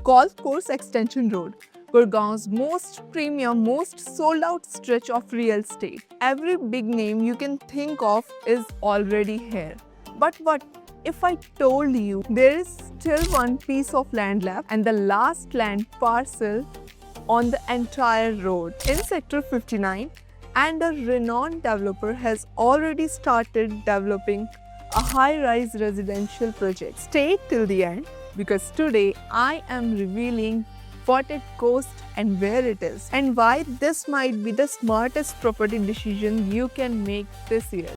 Golf Course Extension Road, Gurgaon's most premium, most sold out stretch of real estate. Every big name you can think of is already here. But what if I told you there is still one piece of land left and the last land parcel on the entire road in Sector 59, and a renowned developer has already started developing a high-rise residential project. Stay till the end because today I am revealing what it costs and where it is and why this might be the smartest property decision you can make this year.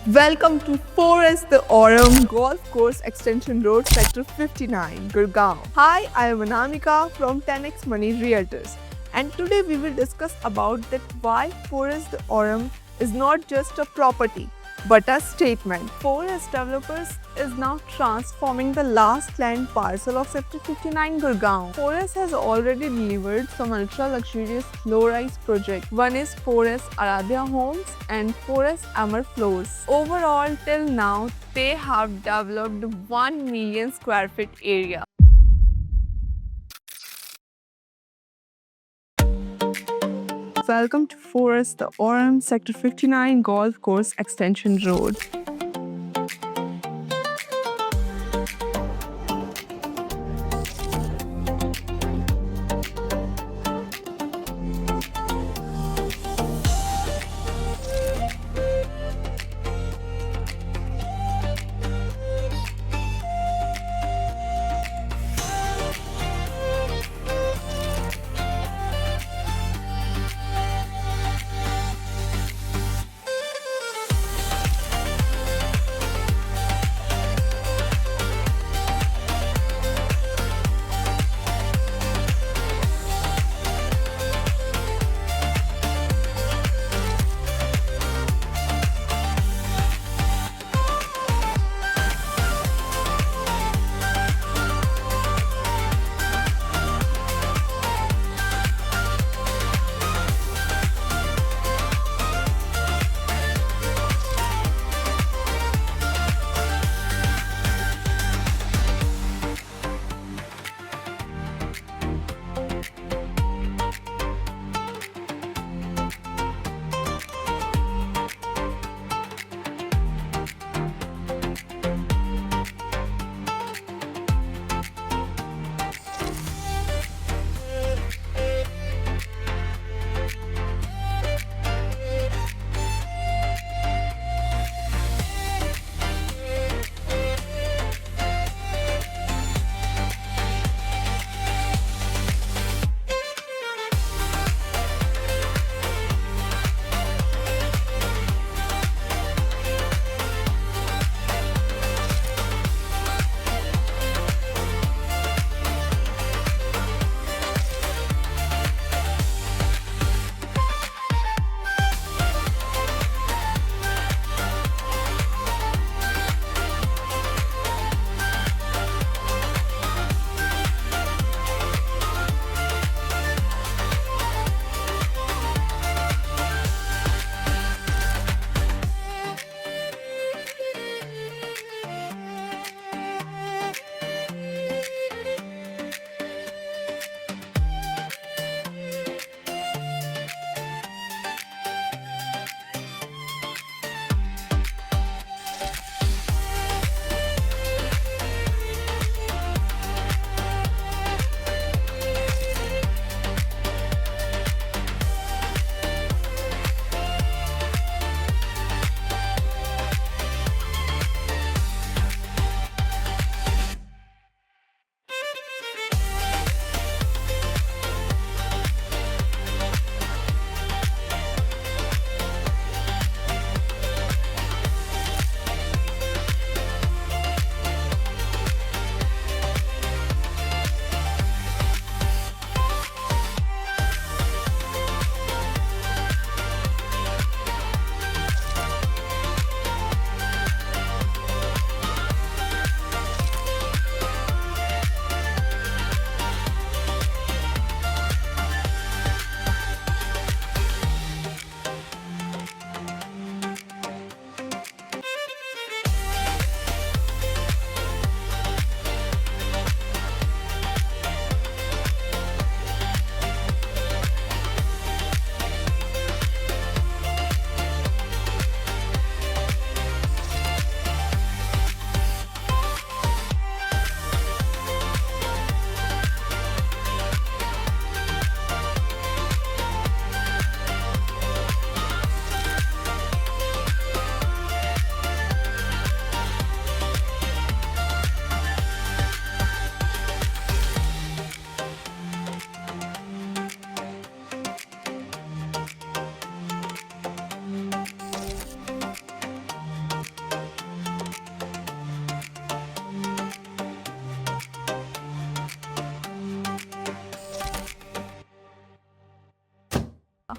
Welcome to 4S The Aurum Golf Course Extension Road, Sector 59, Gurgaon. Hi, I am Anamika from 10x Money Realtors, and today we will discuss about that why 4S The Aurum is not just a property but a statement. 4S Developers is now transforming the last land parcel of Sector 59 Gurgaon. 4S has already delivered some ultra-luxurious low-rise projects. One is 4S Aradhya Homes and 4S Amar Floors. Overall, till now, they have developed 1 million square feet area. Welcome to 4S The Aurum, Sector 59 Golf Course Extension Road.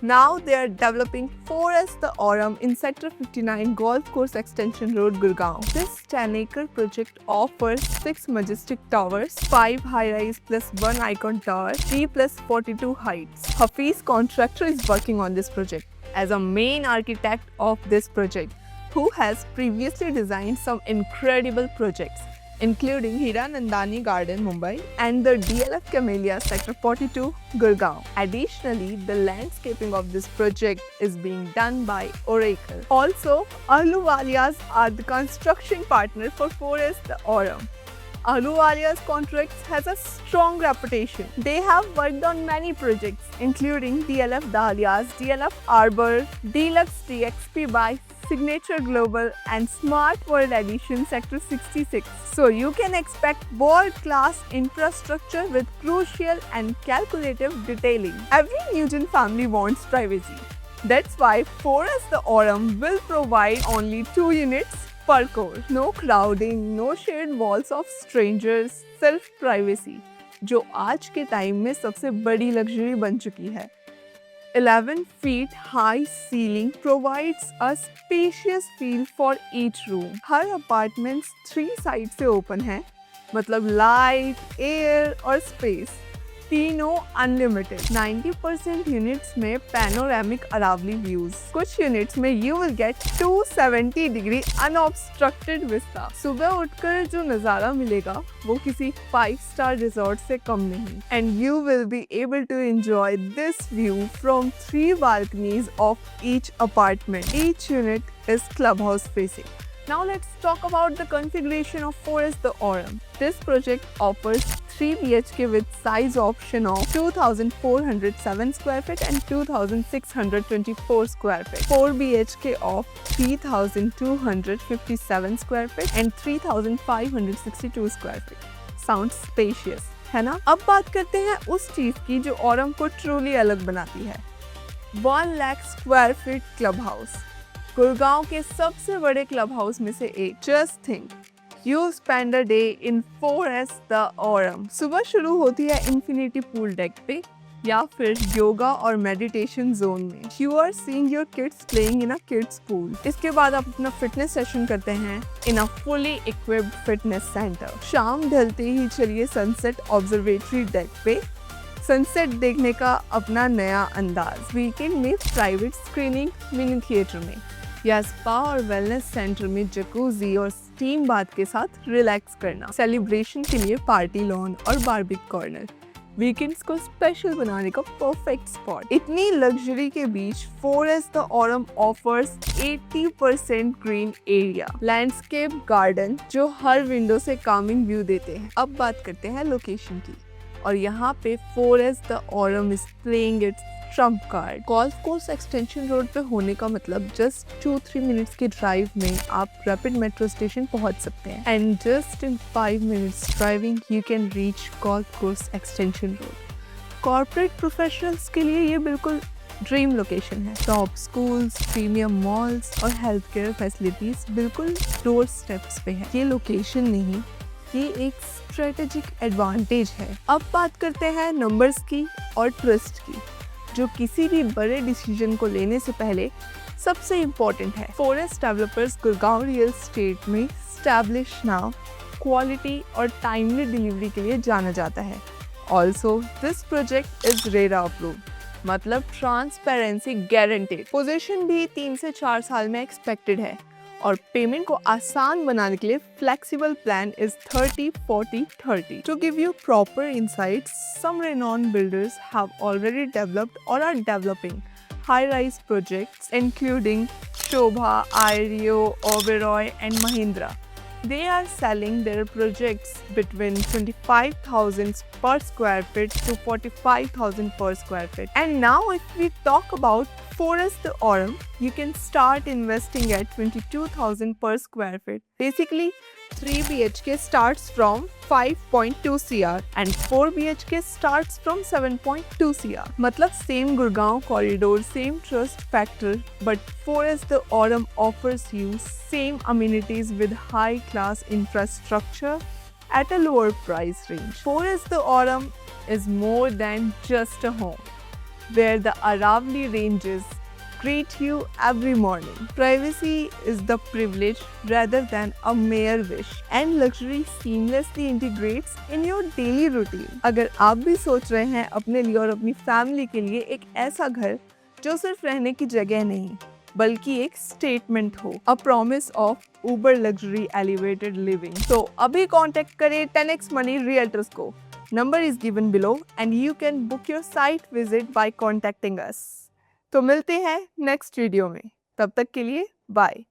Now they are developing Forest the Aurum in Sector 59 Golf Course Extension Road, Gurgaon. This 10-acre project offers 6 majestic towers, 5 high-rise plus 1 icon tower, 3 plus 42 heights. Hafiz Contractor is working on this project as a main architect of this project, who has previously designed some incredible projects, including Hiranandani Garden, Mumbai, and the DLF Camellia Sector 42, Gurgaon. Additionally, the landscaping of this project is being done by Oracle. Also, Ahluwalias are the construction partner for Forest the Aurum. Ahluwalia's Contracts has a strong reputation. They have worked on many projects, including DLF Dahlias, DLF Arbor, Deluxe DXP by Signature Global, and Smart World Edition Sector 66. So you can expect world-class infrastructure with crucial and calculative detailing. Every Nugent family wants privacy. That's why Forest the Aurum will provide only 2 units per core. No crowding, no shared walls of strangers, self privacy, जो आज के time में सबसे बड़ी luxury बन चुकी है. 11 feet high ceiling provides a spacious feel for each room. Her apartments 3 side से ओपन है, मतलब लाइट, एयर और स्पेस तीनों अनलिमिटेड. 90% यूनिट्स में पैनोरामिक अरावली व्यूज. कुछ यूनिट्स में you will get 270 degree unobstructed Vista. सुबह उठकर जो नज़ारा मिलेगा वो किसी 5-star रिजॉर्ट से कम नहीं. And you will be able to enjoy this view from 3 balconies of each apartment. Each unit is clubhouse facing. Now let's talk about the configuration of Forest the Aurum. This project offers 3 BHK with size option of 2,407 square feet and 2,624 square feet. 4 BHK of 3,257 square feet and 3,562 square feet. Sounds spacious, है ना? अब बात करते हैं उस चीज की जो Aurum को truly अलग बनाती है. 1 lakh square feet club house. Gurgaon के सबसे बड़े क्लब हाउस में से एक. Just think, you spend a day in Forest the Aurum. सुबह शुरू होती है इंफिनिटी पूल डेक पे या फिर योगा और मेडिटेशन जोन में. You are seeing your kids playing in a kids pool. इसके बाद आप अपना फिटनेस सेशन करते हैं in a fully equipped fitness centre. शाम ढलते ही चलिए सनसेट ऑब्जर्वेटरी डेक पे. सनसेट देखने का अपना नया अंदाज. वीकेंड में प्राइवेट स्क्रीनिंग मिनी थिएटर में या स्पा और वेलनेस सेंटर में जकूजी और स्टीम बाथ के साथ रिलैक्स करना. सेलिब्रेशन के लिए पार्टी लॉन और बारबेक कॉर्नर. वीकेंड्स को स्पेशल बनाने का परफेक्ट स्पॉट. इतनी लग्जरी के बीच Forest the Aurum offers 80% green area, landscape garden जो हर विंडो से कामिंग व्यू देते हैं. अब बात करते हैं लोकेशन की, और यहाँ पे Forest the Aurum is playing its Trump card. Golf course extension road पे होने का मतलब जस्ट 2-3 मिनट्स के ड्राइव में आप रैपिड मेट्रो स्टेशन पहुंच सकते हैं. And just in 5 minutes driving you can reach golf course extension road. Corporate professionals के लिए ये बिल्कुल ड्रीम लोकेशन है. टॉप स्कूल्स, प्रीमियम मॉल्स और हेल्थ केयर फैसिलिटीज बिल्कुल डोर स्टेप्स पे है. ये लोकेशन नहीं, ये एक स्ट्रेटेजिक एडवांटेज है. अब बात करते हैं नंबर्स की और ट्रस्ट की, जो किसी भी बड़े डिसीजन को लेने से पहले सबसे इम्पोर्टेंट है. Forest developers Gurgaon real estate में स्टैब्लिश नाउ, क्वालिटी और टाइमली डिलीवरी के लिए जाना जाता है. Also this project is RERA approved, मतलब ट्रांसपेरेंसी गारंटेड. पोजीशन भी 3 से 4 साल में एक्सपेक्टेड है और पेमेंट को आसान बनाने के लिए flexible plan is 30-40-30. To give you proper insights, some renowned builders have already developed or are developing high-rise projects including Shobha, Aereo, Oberoi and Mahindra. They are selling their projects between 25,000 per square feet to 45,000 per square feet. And now if we talk about Forest the Aurum, you can start investing at 22,000 per square feet. Basically, 3 BHK starts from 5.2 CR and 4 BHK starts from 7.2 CR. मतलब same Gurgaon corridor, same trust factor, but Forest the Aurum offers you same amenities with high class infrastructure at a lower price range. Forest the Aurum is more than just a home. where the Aravali Ranges greet you every morning. Privacy is the privilege rather than a mere wish, and luxury seamlessly integrates in your daily routine. अगर आप भी सोच रहे हैं अपने लिए और अपनी फैमिली के लिए एक ऐसा घर जो सिर्फ रहने की जगह नहीं बल्कि एक स्टेटमेंट हो, a promise of Uber luxury elevated living, तो अभी कांटेक्ट करें 10x Money Realtors को. Number is given below and you can book your site visit by contacting us. तो मिलते हैं नेक्स्ट वीडियो में, तब तक के लिए बाय.